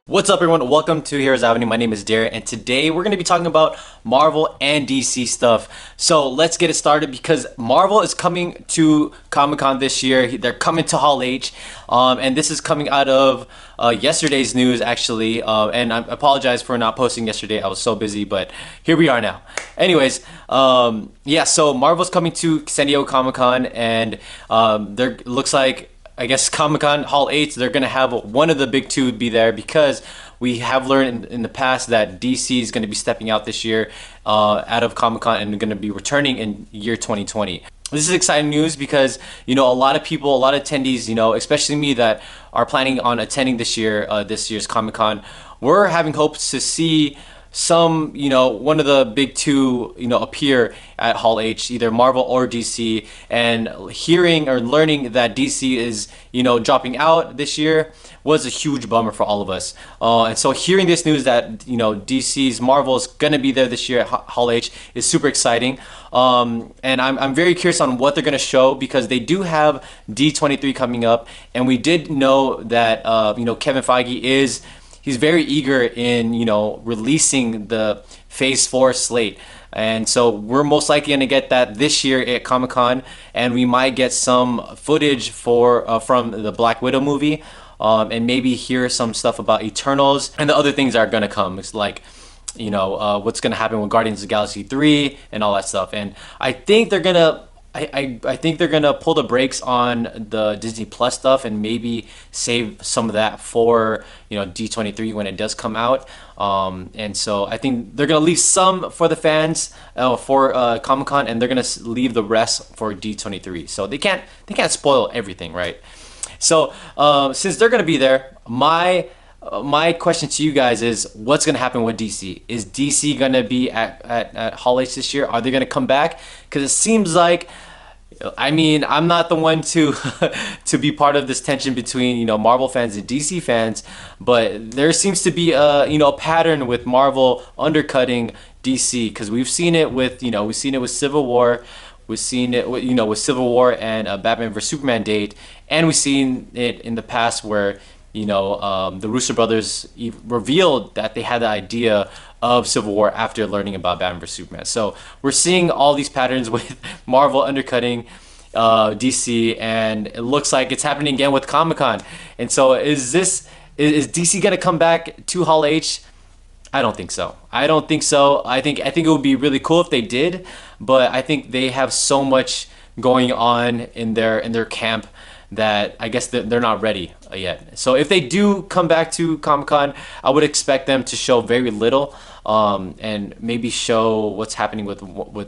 What's up, everyone? Welcome to Heroes Avenue. My name is Darren, and today we're going to be talking about Marvel and DC stuff. So let's get it started because Marvel is coming to Comic-Con this year. They're coming to Hall H, and this is coming out of yesterday's news, actually. And I apologize for not posting yesterday. I was so busy, but here we are now. Anyways, yeah, so Marvel's coming to San Diego Comic-Con, and there looks like I guess Comic-Con Hall H, they're gonna have one of the big two be there because we have learned in the past that DC is gonna be stepping out this year out of Comic-Con and gonna be returning in year 2020. This is exciting news because a lot of people, a lot of attendees, especially me that are planning on attending this year's Comic-Con, we're having hopes to see some, one of the big two, appear at Hall H, either Marvel or DC, and hearing or learning that DC is, dropping out this year was a huge bummer for all of us. And so hearing this news that, DC's Marvel is gonna be there this year at Hall H is super exciting. And I'm very curious on what they're gonna show because they do have D23 coming up, and we did know that, Kevin Feige he's very eager in releasing the Phase 4 slate, and so we're most likely going to get that this year at Comic-Con, and we might get some footage from the Black Widow movie, and maybe hear some stuff about Eternals and the other things that are going to come. It's like what's going to happen with Guardians of the Galaxy 3 and all that stuff. And I think they're gonna I think they're gonna pull the brakes on the Disney Plus stuff and maybe save some of that for D23 when it does come out. And so I think they're gonna leave some for the fans for Comic-Con, and they're gonna leave the rest for D23. So they can't spoil everything, right? So since they're gonna be there, my question to you guys is, what's going to happen with DC? Is DC going to be at Hall H this year? Are they going to come back? Because it seems like, I'm not the one to to be part of this tension between Marvel fans and DC fans, but there seems to be a pattern with Marvel undercutting DC, because we've seen it with Civil War. We've seen it with Civil War and Batman vs Superman date, and we've seen it in the past where the Russo brothers revealed that they had the idea of Civil War after learning about Batman vs Superman. So we're seeing all these patterns with Marvel undercutting DC, and it looks like it's happening again with Comic-Con. And so is DC gonna come back to Hall H? I don't think so. I think it would be really cool if they did, but I think they have so much going on in their camp that I guess they're not ready yet. So if they do come back to Comic-Con, I would expect them to show very little, and maybe show what's happening with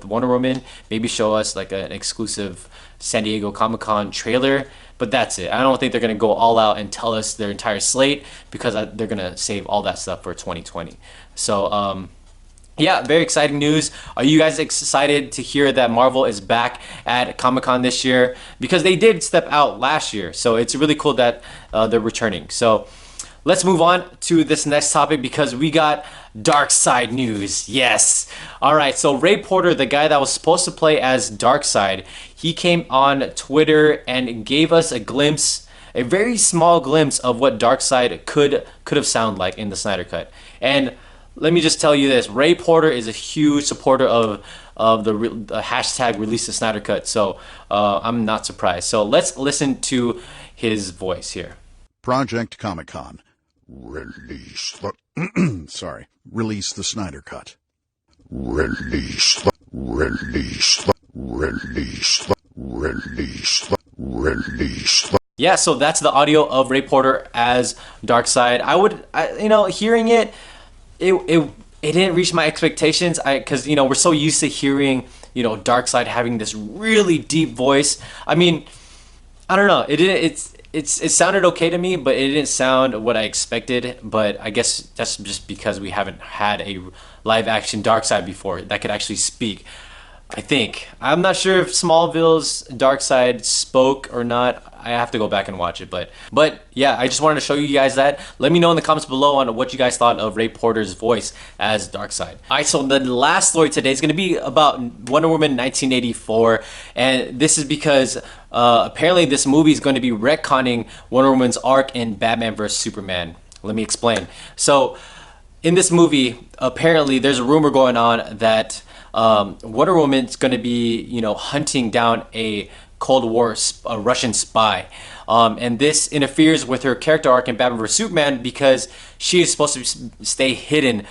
Wonder Woman, maybe show us like an exclusive San Diego Comic-Con trailer, but that's it. I don't think they're going to go all out and tell us their entire slate, because they're going to save all that stuff for 2020. So yeah, very exciting news. Are you guys excited to hear that Marvel is back at Comic-Con this year? Because they did step out last year, so it's really cool that they're returning. So let's move on to this next topic because we got Darkseid news. Yes. All right, so Ray Porter, the guy that was supposed to play as Darkseid, he came on Twitter and gave us a very small glimpse of what Darkseid could have sounded like in the Snyder Cut. And let me just tell you this: Ray Porter is a huge supporter of the hashtag Release the Snyder Cut. So I'm not surprised. So let's listen to his voice here. Project Comic-Con. Release the Release the Snyder Cut. Release the Yeah, so that's the audio of Ray Porter as Darkseid. Hearing it, it didn't reach my expectations, because we're so used to hearing Darkseid having this really deep voice. I don't know, it sounded okay to me, but it didn't sound what I expected. But I guess that's just because we haven't had a live action Darkseid before that could actually speak. I'm not sure if Smallville's Darkseid spoke or not. I have to go back and watch it, but yeah, I just wanted to show you guys that. Let me know in the comments below on what you guys thought of Ray Porter's voice as Darkseid. All right, so the last story today is going to be about Wonder Woman 1984, and this is because apparently this movie is going to be retconning Wonder Woman's arc in Batman vs Superman. Let me explain. So in this movie, apparently there's a rumor going on that Wonder Woman's going to be, hunting down a Cold War a Russian spy. And this interferes with her character arc in Batman vs Superman because she is supposed to stay hidden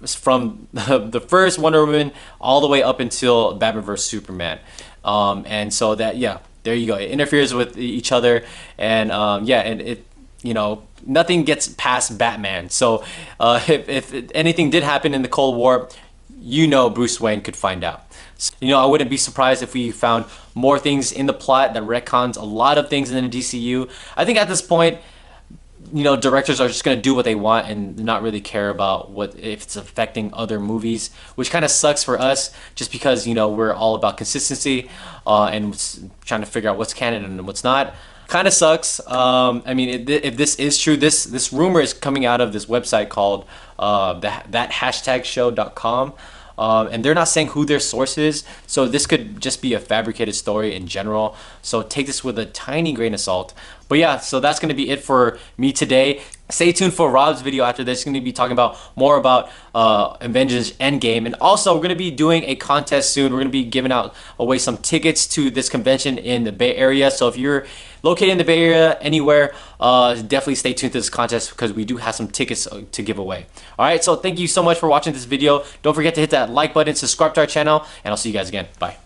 from the first Wonder Woman all the way up until Batman vs Superman. And so that, yeah, there you go. It interferes with each other, and and it, nothing gets past Batman. So if anything did happen in the Cold War, Bruce Wayne could find out. So, I wouldn't be surprised if we found more things in the plot that retcons a lot of things in the DCU. I think at this point, directors are just going to do what they want and not really care about if it's affecting other movies, which kind of sucks for us just because, we're all about consistency and trying to figure out what's canon and what's not. Kind of sucks. I mean, if this is true, this rumor is coming out of this website called that#show.com. And they're not saying who their source is, so this could just be a fabricated story in general. So take this with a tiny grain of salt. But yeah, so that's going to be it for me today. Stay tuned for Rob's video after this. He's going to be talking about more about Avengers Endgame. And also, we're going to be doing a contest soon. We're going to be giving away some tickets to this convention in the Bay Area. So if you're located in the Bay Area anywhere, definitely stay tuned to this contest because we do have some tickets to give away. All right, so thank you so much for watching this video. Don't forget to hit that like button, subscribe to our channel, and I'll see you guys again. Bye.